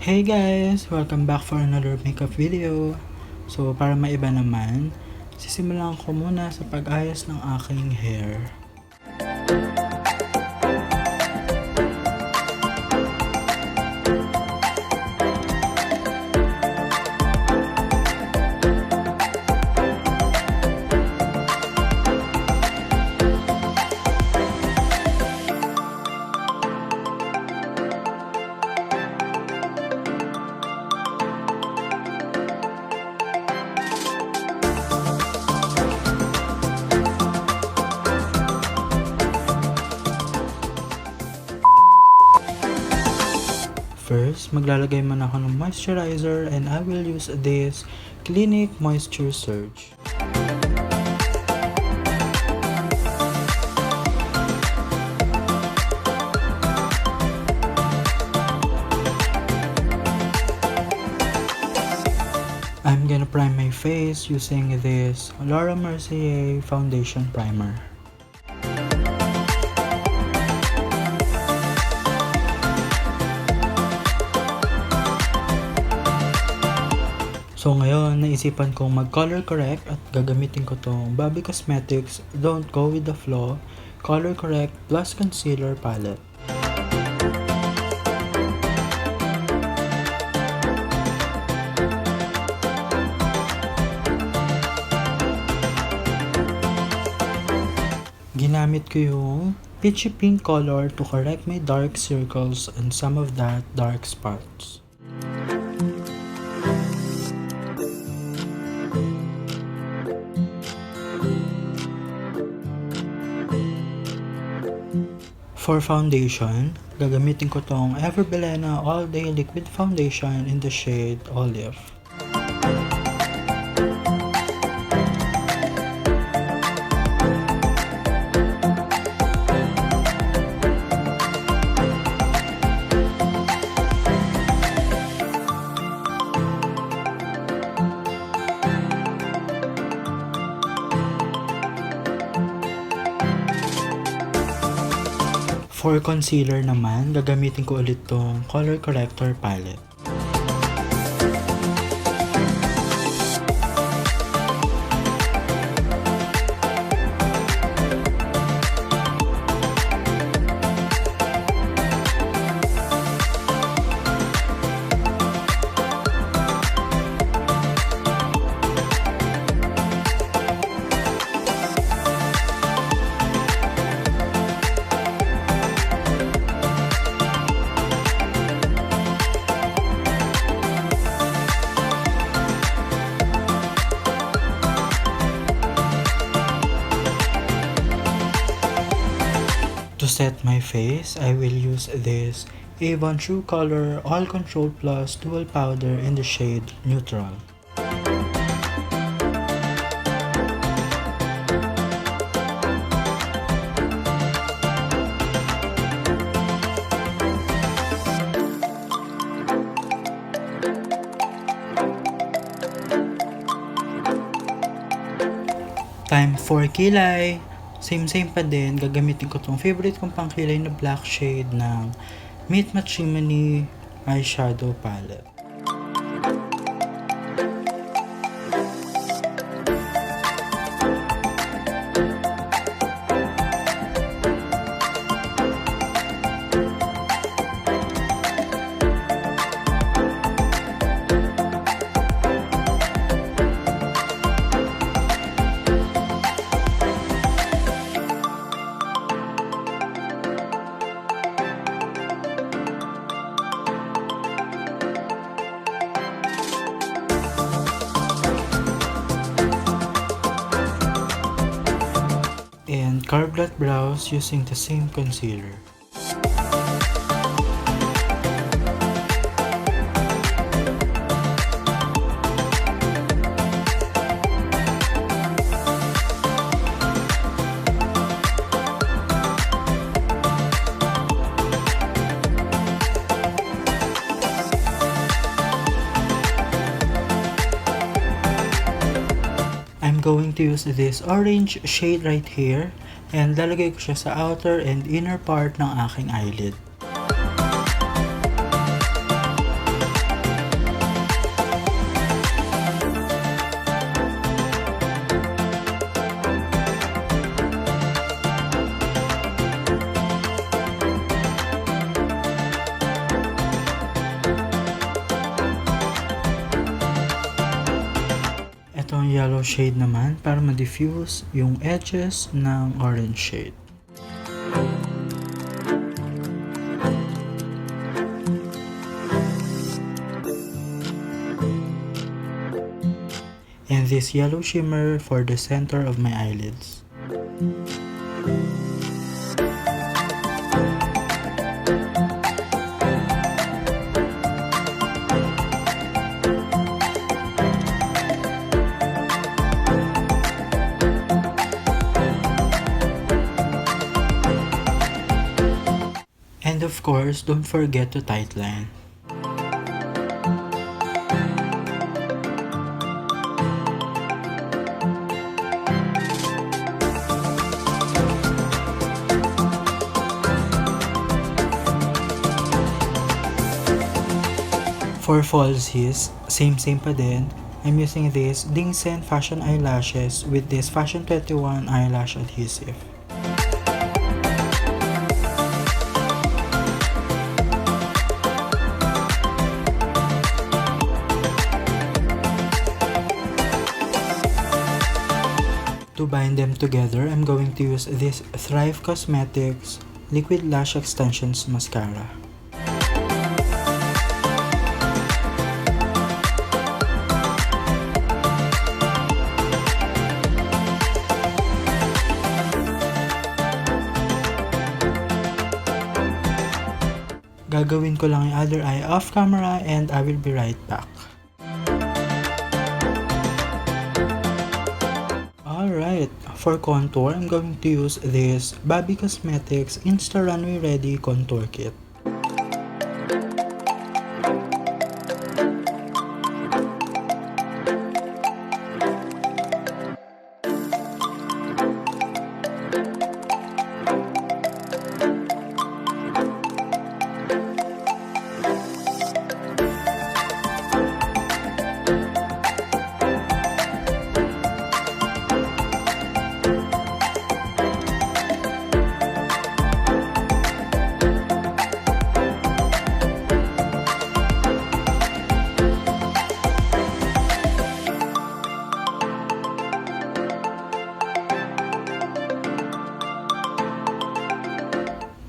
Hey guys! Welcome back for another makeup video. So para maiba naman, sisimulan ko muna sa pag-ayos ng aking hair. First, maglalagay man ako ng moisturizer and I will use this Clinique Moisture Surge. I'm gonna prime my face using this Mercier Foundation Primer. So ngayon, naisipan kong mag-color correct at gagamitin ko tong Bobbi Cosmetics Don't Go With The Flaw Color Correct Plus Concealer Palette. Ginamit ko yung peachy pink color to correct my dark circles and some of that dark spots. For foundation, gagamitin ko tong Bilena All Day Liquid Foundation in the shade Olive. For concealer naman, gagamitin ko ulit tong Color Corrector palette. To set my face, I will use this Avon True Color All Control Plus Dual Powder in the shade Neutral. Time for kilay. Same pa din, gagamitin ko tong favorite kong pangkilay na black shade ng Meet Trimony eyeshadow palette. And carve that brows using the same concealer. I'm going to use this orange shade right here and lalagay ko siya sa outer and inner part ng aking eyelid. brow shade naman para ma-diffuse yung edges ng orange shade. And this yellow shimmer for the center of my eyelids. And of course, don't forget to tightline. For falsies, same pa din. I'm using this Biason Fashion Eyelashes with this Fashion 21 eyelash adhesive. To bind them together, I'm going to use this Thrive Cosmetics Liquid Lash Extensions Mascara. Gagawin ko lang yung other eye off camera and I will be right back. Alright, for contour, I'm going to use this Bobbi Cosmetics Insta-Runway Ready Contour Kit.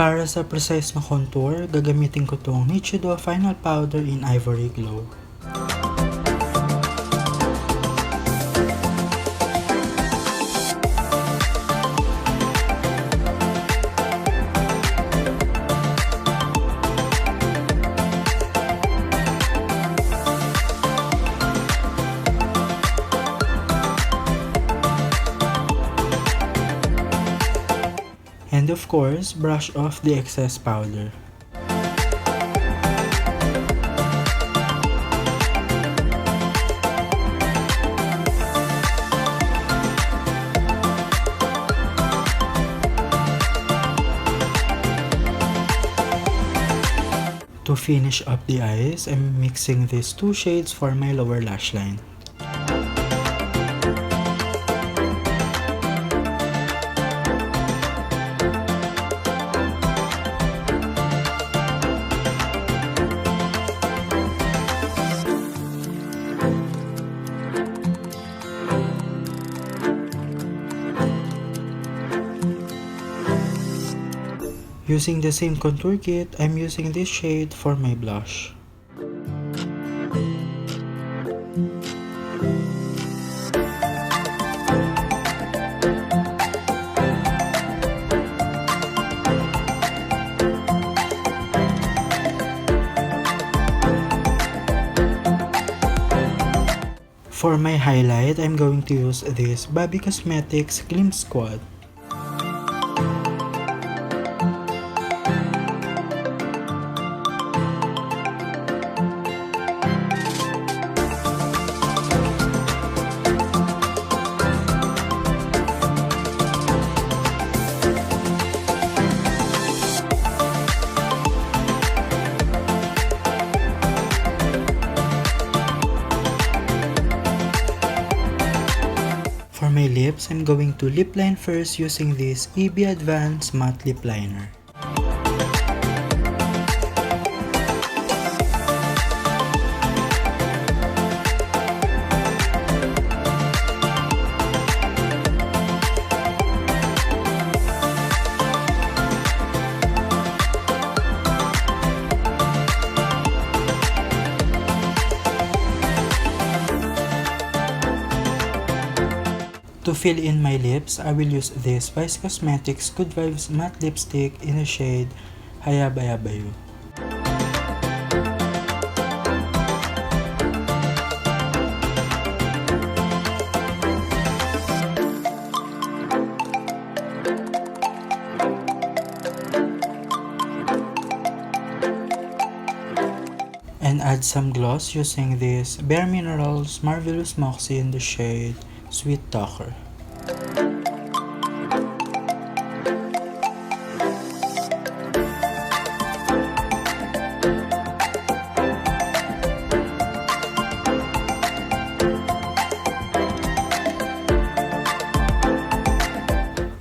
Para sa precise na contour, gagamitin ko tong Nichido Final Powder in Ivory Glow. And of course, brush off the excess powder. To finish up the eyes, I'm mixing these two shades for my lower lash line. Using the same contour kit, I'm using this shade for my blush. For my highlight, I'm going to use this Bobbi Cosmetics Glim Squad. For my lips, I'm going to lip line first using this EB Advanced Matte Lip Liner. To fill in my lips, I will use this Vice Cosmetics Good Vibes Matte Lipstick in the shade Hayabayabayu. And add some gloss using this Bare Minerals Marvelous Moxie in the shade Sweet Talker.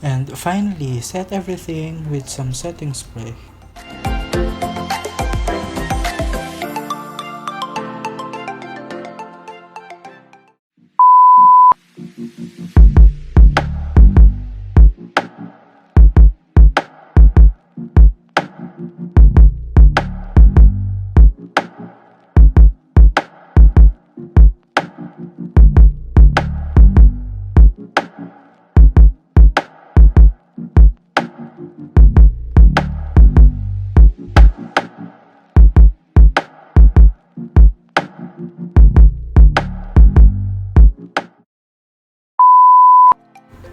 And finally, set everything with some setting spray.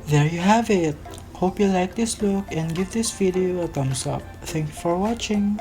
There you have it! Hope you like this look and give this video a thumbs up. Thank you for watching!